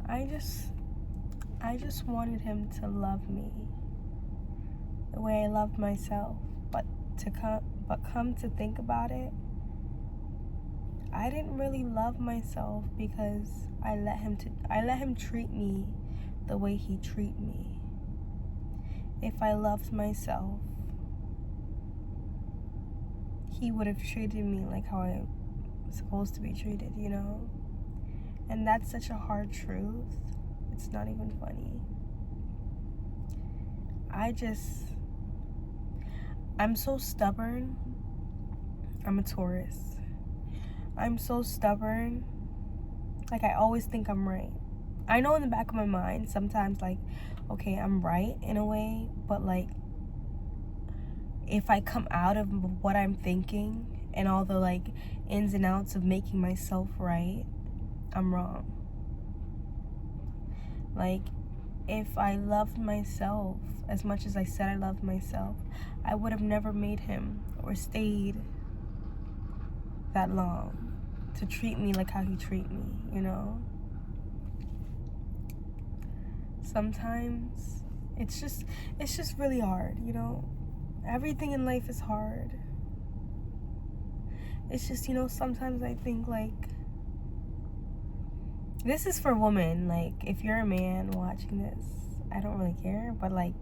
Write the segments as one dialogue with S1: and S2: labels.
S1: I just wanted him to love me the way I loved myself. But come to think about it, I didn't really love myself because I let him treat me the way he treated me. If I loved myself, he would have treated me like how I'm supposed to be treated, you know? And that's such a hard truth. It's not even funny. I'm so stubborn. I'm a Taurus. I'm so stubborn. Like, I always think I'm right. I know in the back of my mind sometimes, like, okay, I'm right in a way, but like, if I come out of what I'm thinking and all the like ins and outs of making myself right, I'm wrong. Like, if I loved myself as much as I said I loved myself, I would have never made him or stayed that long to treat me like how he treated me, you know? Sometimes it's just really hard, you know? Everything in life is hard. It's just, you know, sometimes I think like, this is for women. Like, if you're a man watching this, I don't really care, but like,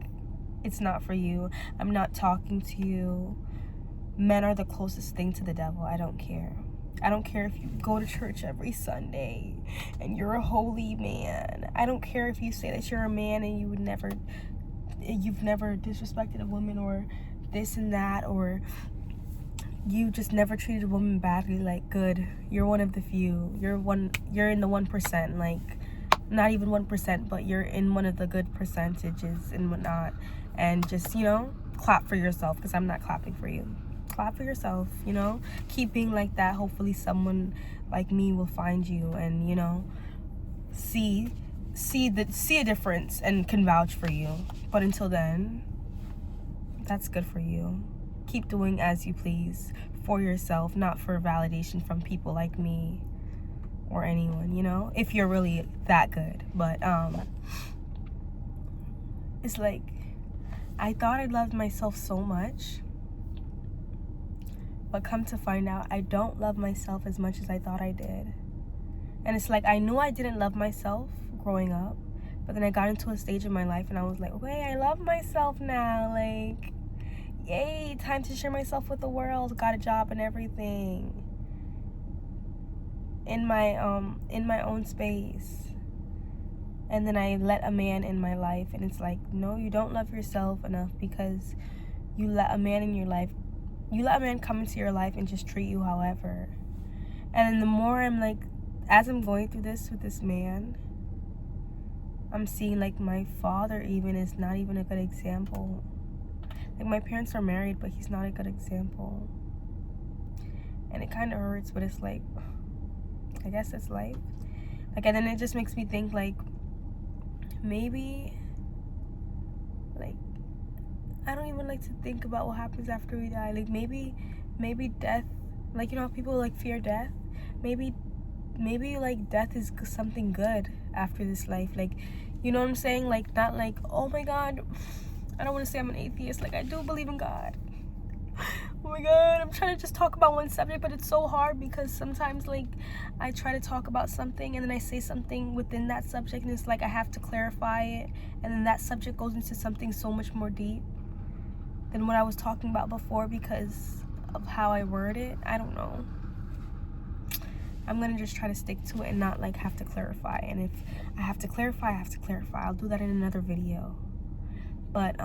S1: it's not for you. I'm not talking to you. Men are the closest thing to the devil. I don't care. I don't care if you go to church every Sunday and you're a holy man. I don't care if you say that you're a man and you've never disrespected a woman or this and that, or you just never treated a woman badly. Like, good. You're one of the few. You're in the 1%. Like, not even 1%, but you're in one of the good percentages and whatnot. And just, you know, clap for yourself, because I'm not clapping for you. Clap for yourself, you know? Keep being like that. Hopefully someone like me will find you and, you know, see a difference and can vouch for you. But until then, that's good for you. Keep doing as you please for yourself, not for validation from people like me or anyone, you know? If you're really that good. But it's like, I thought I loved myself so much, but come to find out, I don't love myself as much as I thought I did. And it's like, I knew I didn't love myself growing up, but then I got into a stage in my life and I was like, okay, I love myself now. Like, yay, time to share myself with the world. Got a job and everything. In my own space. And then I let a man in my life, and it's like, no, you don't love yourself enough, because you let a man come into your life and just treat you however. And then the more I'm like, as I'm going through this with this man, I'm seeing like my father even is not even a good example. Like, my parents are married, but he's not a good example. And it kind of hurts, but it's like, I guess it's life. Like, and then it just makes me think like, maybe, like, I don't even like to think about what happens after we die. Like, maybe death, like, you know, people like fear death. Maybe like death is something good after this life. Like, you know what I'm saying? Like, not like, oh my God, I don't want to say I'm an atheist. Like, I do believe in God. Oh my God, I'm trying to just talk about one subject, but it's so hard because sometimes, like, I try to talk about something and then I say something within that subject and it's like I have to clarify it, and then that subject goes into something so much more deep than what I was talking about before because of how I word it. I don't know. I'm gonna just try to stick to it and not like have to clarify. And if I have to clarify, I have to clarify. I'll do that in another video. But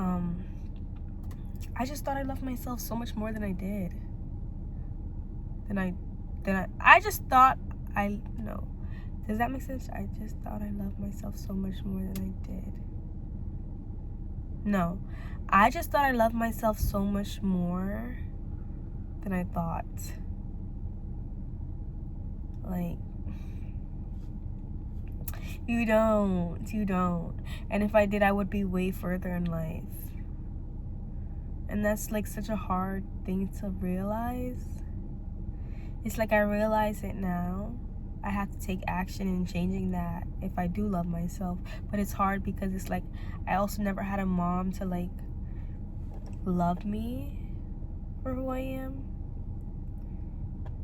S1: I just thought I loved myself so much more than I did. I just thought no. Does that make sense? I just thought I loved myself so much more than I did. No. I just thought I loved myself so much more than I thought. Like, you don't. And if I did, I would be way further in life. And that's like such a hard thing to realize. It's like I realize it now, I have to take action in changing that if I do love myself. But it's hard because it's like I also never had a mom to like love me for who I am.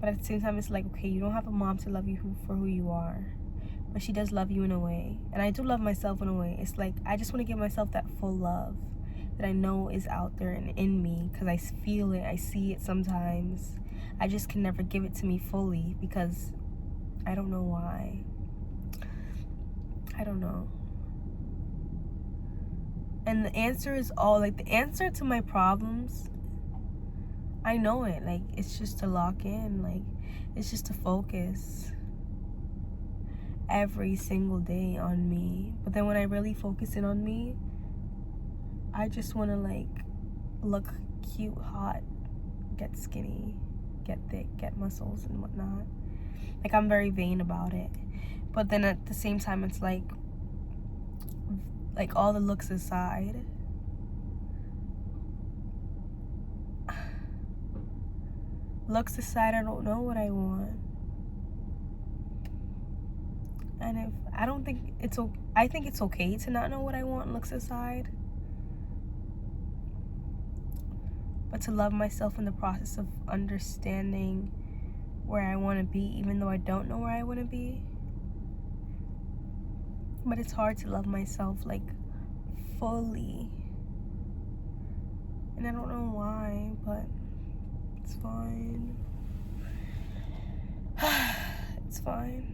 S1: But at the same time, it's like, okay, you don't have a mom to love you for who you are, but she does love you in a way. And I do love myself in a way. It's like I just want to give myself that full love that I know is out there and in me, because I feel it, I see it sometimes. I just can never give it to me fully because I don't know why. I don't know. And the answer is all, like, the answer to my problems, I know it. Like, it's just to lock in. Like, it's just to focus every single day on me. But then when I really focus in on me, I just want to, like, look cute, hot, get skinny, get thick, get muscles and whatnot. Like, I'm very vain about it. But then at the same time, it's like all the looks aside, I don't know what I want. And if I don't think it's I think it's okay to not know what I want, looks aside. But to love myself in the process of understanding where I want to be, even though I don't know where I want to be. But it's hard to love myself, like, fully. And I don't know why, but it's fine. It's fine.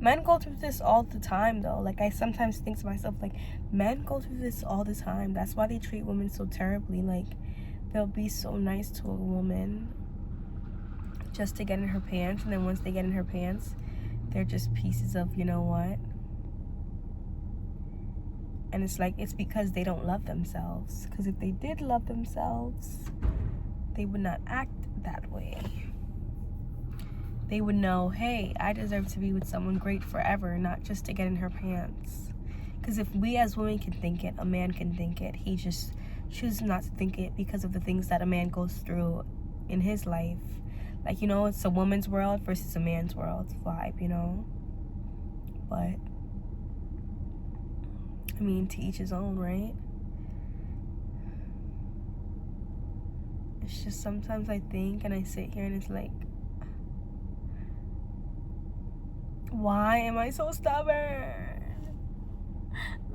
S1: Men go through this all the time, though. Like, I sometimes think to myself, like, men go through this all the time. That's why they treat women so terribly. Like, they'll be so nice to a woman just to get in her pants, and then once they get in her pants, they're just pieces of you know what. And it's like, it's because they don't love themselves. Because if they did love themselves, they would not act that way. They would know, hey, I deserve to be with someone great forever, not just to get in her pants. Because if we as women can think it, a man can think it. He just chooses not to think it because of the things that a man goes through in his life. Like, you know, it's a woman's world versus a man's world vibe, you know? But, I mean, to each his own, right? It's just sometimes I think and I sit here and it's like, why am I so stubborn?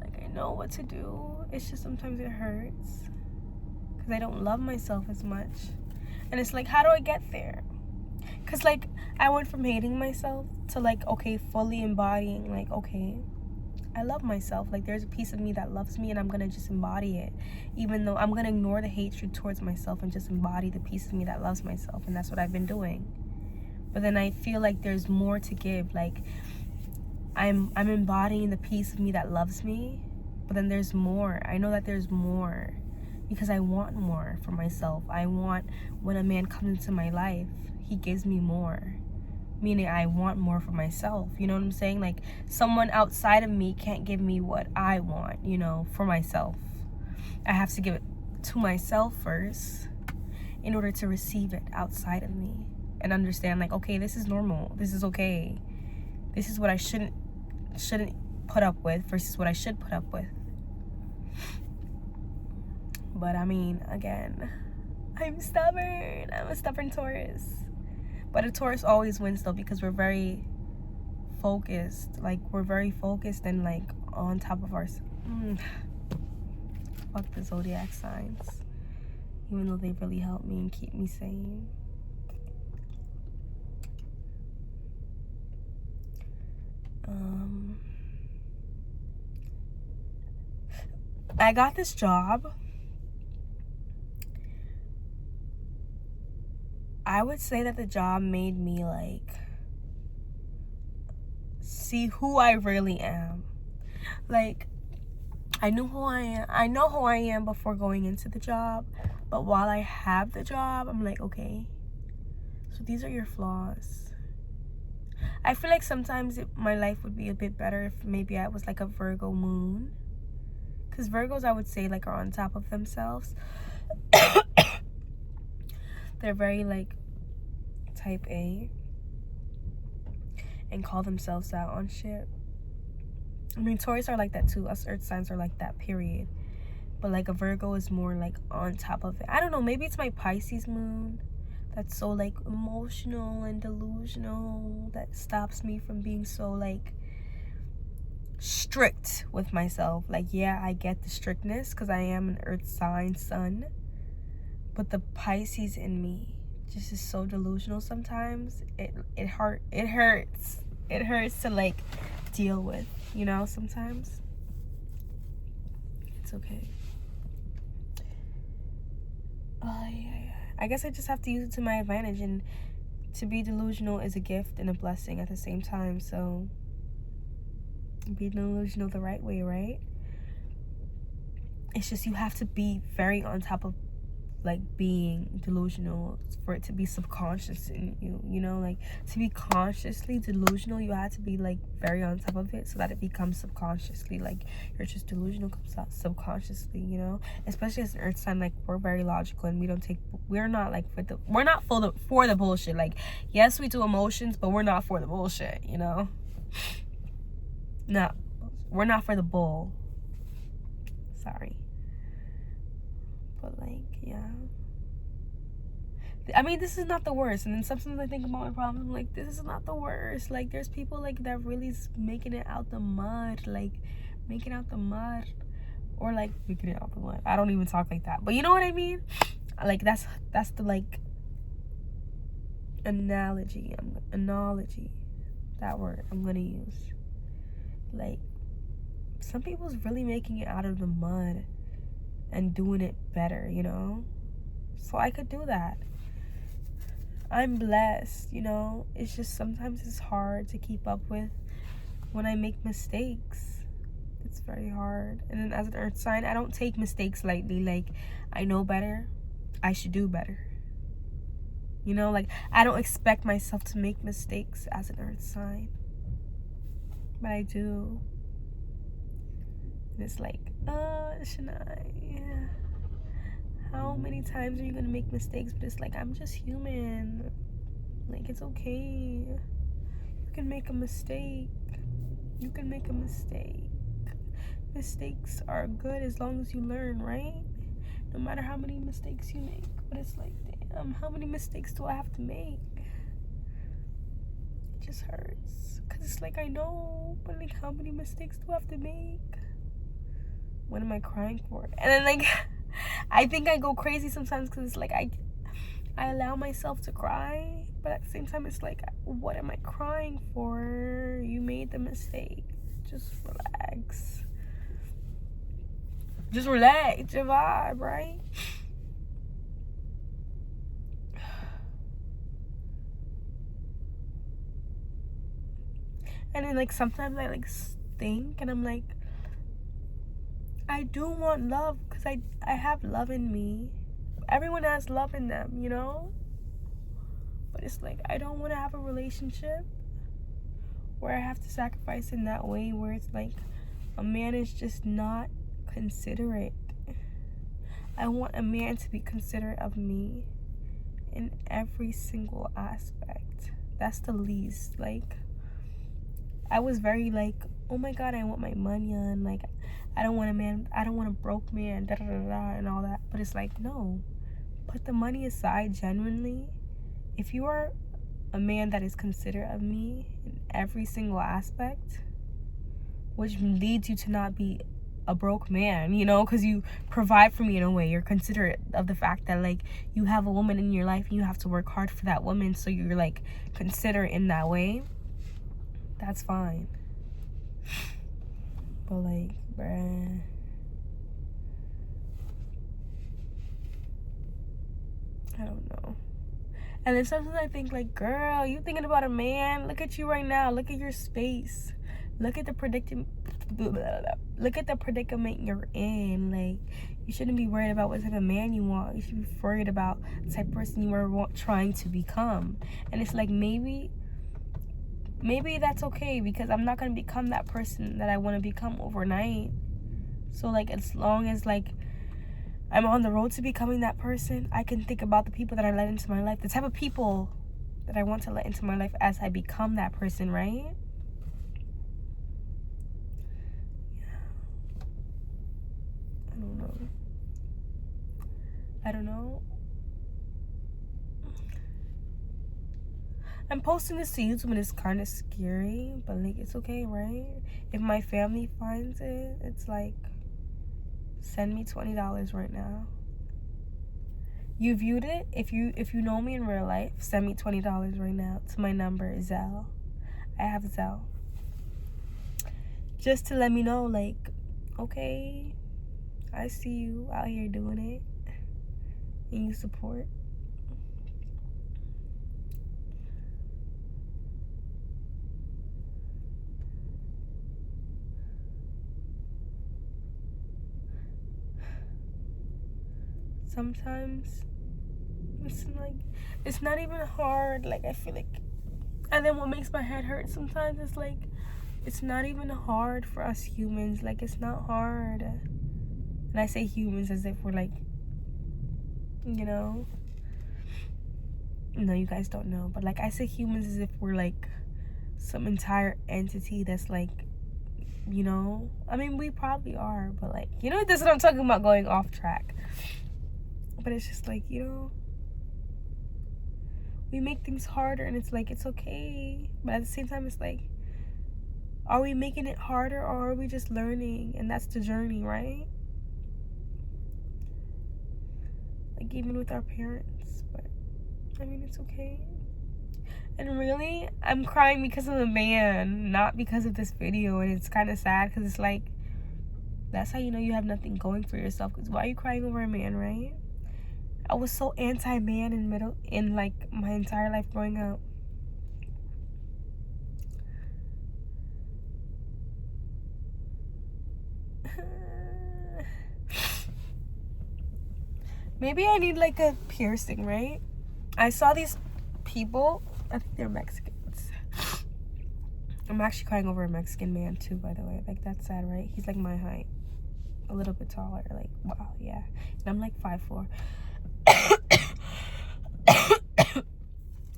S1: Like, I know what to do. It's just sometimes it hurts because I don't love myself as much. And it's like, how do I get there? Because, like, I went from hating myself to, like, okay, fully embodying, like, okay, I love myself. Like, there's a piece of me that loves me, and I'm going to just embody it. Even though I'm going to ignore the hatred towards myself and just embody the piece of me that loves myself. And that's what I've been doing. But then I feel like there's more to give. Like, I'm embodying the piece of me that loves me. But then there's more. I know that there's more. Because I want more for myself. I want, when a man comes into my life, he gives me more. Meaning I want more for myself. You know what I'm saying? Like, someone outside of me can't give me what I want, you know, for myself. I have to give it to myself first in order to receive it outside of me. And understand, like, okay, this is normal. This is okay. This is what I shouldn't put up with versus what I should put up with. But, I mean, again, I'm stubborn. I'm a stubborn Taurus. But a Taurus always wins, though, because we're very focused. Like, we're very focused and, like, on top of our... Fuck the zodiac signs. Even though they really help me and keep me sane. I got this job. I would say that the job made me, like, see who I really am. Like, I knew who I am. I know who I am before going into the job. But while I have the job, I'm like, okay, so these are your flaws. I feel like sometimes my life would be a bit better if maybe I was like a Virgo moon. Because Virgos, I would say, like, are on top of themselves. They're very, like, type A. and call themselves out on shit. I mean, Taurus are like that too. Us earth signs are like that, period. But like a Virgo is more like on top of it. I don't know, maybe it's my Pisces moon that's so like emotional and delusional that stops me from being so like strict with myself. Like, yeah, I get the strictness because I am an earth sign sun, but the Pisces in me just is so delusional sometimes. It hurts to like deal with, you know. Sometimes it's okay. I guess I just have to use it to my advantage, and to be delusional is a gift and a blessing at the same time. So be delusional the right way, right? It's just you have to be very on top of like being delusional for it to be subconscious in you, you know. Like, to be consciously delusional, you have to be like very on top of it so that it becomes subconsciously. Like, you're just delusional comes out subconsciously, you know. Especially as an earth sign, like, we're very logical and we're not like we're not for the bullshit. Like, yes, we do emotions, but we're not for the bullshit, you know. No, we're not for the bull. Sorry. But like, yeah, I mean, this is not the worst. And then sometimes I think about my problem, like, this is not the worst. Like, there's people like that really making it out the mud, like making out the mud, or like making it out the mud. I don't even talk like that, but you know what I mean. Like, that's the like analogy, that word I'm gonna use. Like, some people's really making it out of the mud and doing it better, you know. So I could do that. I'm blessed, you know. It's just sometimes it's hard to keep up with when I make mistakes. It's very hard. And then as an earth sign, I don't take mistakes lightly. Like, I know better, I should do better, you know. Like, I don't expect myself to make mistakes as an earth sign, but I do. And it's like, Shania, how many times are you gonna make mistakes? But it's like, I'm just human. Like, it's okay. You can make a mistake. You can make a mistake. Mistakes are good as long as you learn, right? No matter how many mistakes you make. But it's like, damn, how many mistakes do I have to make? It just hurts. Because it's like, I know, but like, how many mistakes do I have to make? What am I crying for? And then like, I think I go crazy sometimes because it's like I allow myself to cry, but at the same time it's like, what am I crying for? You made the mistake. Just relax. Just relax your vibe, right? And then like sometimes I like think and I'm like, I do want love because I have love in me. Everyone has love in them, you know? But it's like, I don't want to have a relationship where I have to sacrifice in that way, where it's like a man is just not considerate. I want a man to be considerate of me in every single aspect. That's the least. Like, I was very like, oh my God, I want my money on. Like, I don't want a broke man, da da da da, and all that. But it's like, no, put the money aside genuinely. If you are a man that is considerate of me in every single aspect, which leads you to not be a broke man, you know, because you provide for me in a way. You're considerate of the fact that like you have a woman in your life and you have to work hard for that woman, so you're like considerate in that way. That's fine. But like, bruh, I don't know. And then sometimes I think like, girl, you thinking about a man? Look at you right now. Look at your space. Look at the predicament you're in. Like, you shouldn't be worried about what type of man you want. You should be worried about the type of person you are trying to become. And it's like, maybe that's okay, because I'm not going to become that person that I want to become overnight. So like, as long as like I'm on the road to becoming that person, I can think about the people that I let into my life, the type of people that I want to let into my life as I become that person, right? I don't know. I'm posting this to YouTube and it's kind of scary, but like it's okay, right? If my family finds it, it's like, send me $20 right now. You viewed it? If you know me in real life, send me $20 right now to my number, Zelle. I have Zelle. Just to let me know, like, okay, I see you out here doing it and you support. Sometimes it's like, it's not even hard. Like, I feel like, and then what makes my head hurt sometimes is like, it's not even hard for us humans. Like, it's not hard. And I say humans as if we're like, you know, no, you guys don't know, but like I say humans as if we're like some entire entity that's like, you know, I mean, we probably are, but like, you know, this is what I'm talking about, going off track. But it's just like, you know, we make things harder, and it's like, it's okay, but at the same time it's like, are we making it harder, or are we just learning? And that's the journey, right? Like, even with our parents. But I mean, it's okay. And really, I'm crying because of the man, not because of this video. And it's kind of sad, because it's like, that's how you know you have nothing going for yourself. Because why are you crying over a man, right? I was so anti-man in like my entire life growing up. Maybe I need like a piercing, right? I saw these people, I think they're Mexicans. I'm actually crying over a Mexican man too, by the way. Like, that's sad, right? He's like my height, a little bit taller. Like, wow, yeah. And I'm like 5'4".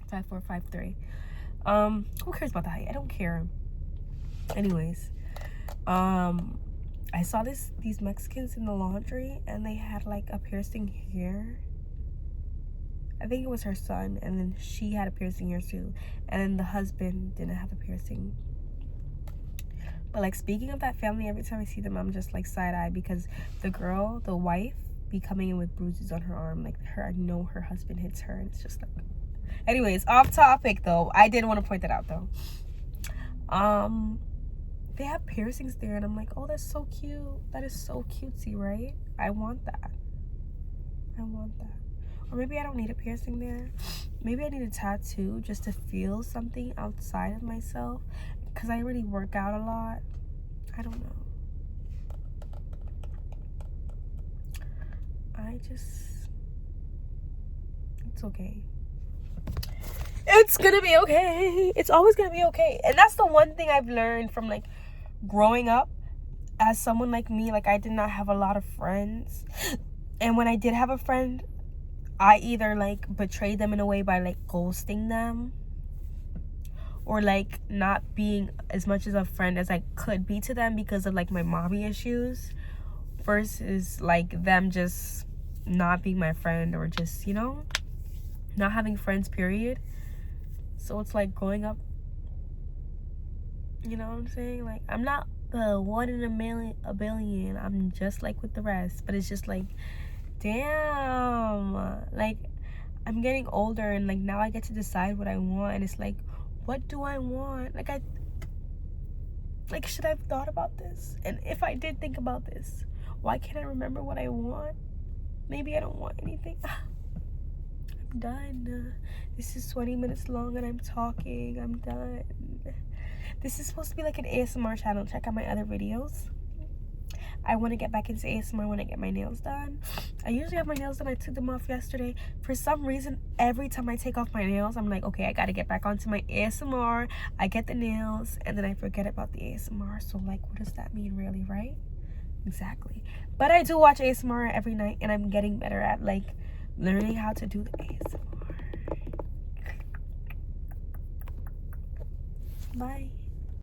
S1: 5'4", 5'3". Who cares about the height? I don't care. Anyways, I saw these Mexicans in the laundry, and they had like a piercing here. I think it was her son, and then she had a piercing here too, and then the husband didn't have a piercing. But like, speaking of that family, every time I see them, I'm just like side-eye, because the girl, the wife, be coming in with bruises on her arm. Like, I know her husband hits her, and it's just like, anyways, off topic though. I did want to point that out though. They have piercings there, and I'm like, oh, that's so cute. That is so cutesy, right? I want that. I want that. Or maybe I don't need a piercing there. Maybe I need a tattoo just to feel something outside of myself, because I already work out a lot. I don't know. It's okay. It's gonna be okay. It's always gonna be okay. And that's the one thing I've learned from like growing up as someone like me. Like, I did not have a lot of friends, and when I did have a friend, I either like betrayed them in a way by like ghosting them, or like not being as much as a friend as I could be to them because of like my mommy issues, versus like them just not being my friend, or just, you know, not having friends, period. So it's like, growing up, you know what I'm saying? Like, I'm not the one in a billion. I'm just like with the rest. But it's just like, damn, like, I'm getting older, and like now I get to decide what I want. And it's like, what do I want? Like, should I have thought about this? And if I did think about this, why can't I remember what I want? Maybe I don't want anything. I'm done. This is 20 minutes long and I'm talking. I'm done. This is supposed to be like an ASMR channel. Check out my other videos. I want to get back into ASMR when I get my nails done. I usually have my nails done. I took them off yesterday. For some reason, every time I take off my nails, I'm like, okay, I got to get back onto my ASMR. I get the nails, and then I forget about the ASMR. So, like, what does that mean, really, right? Exactly. But I do watch ASMR every night, and I'm getting better at, like, learning how to do the ASMR. Bye.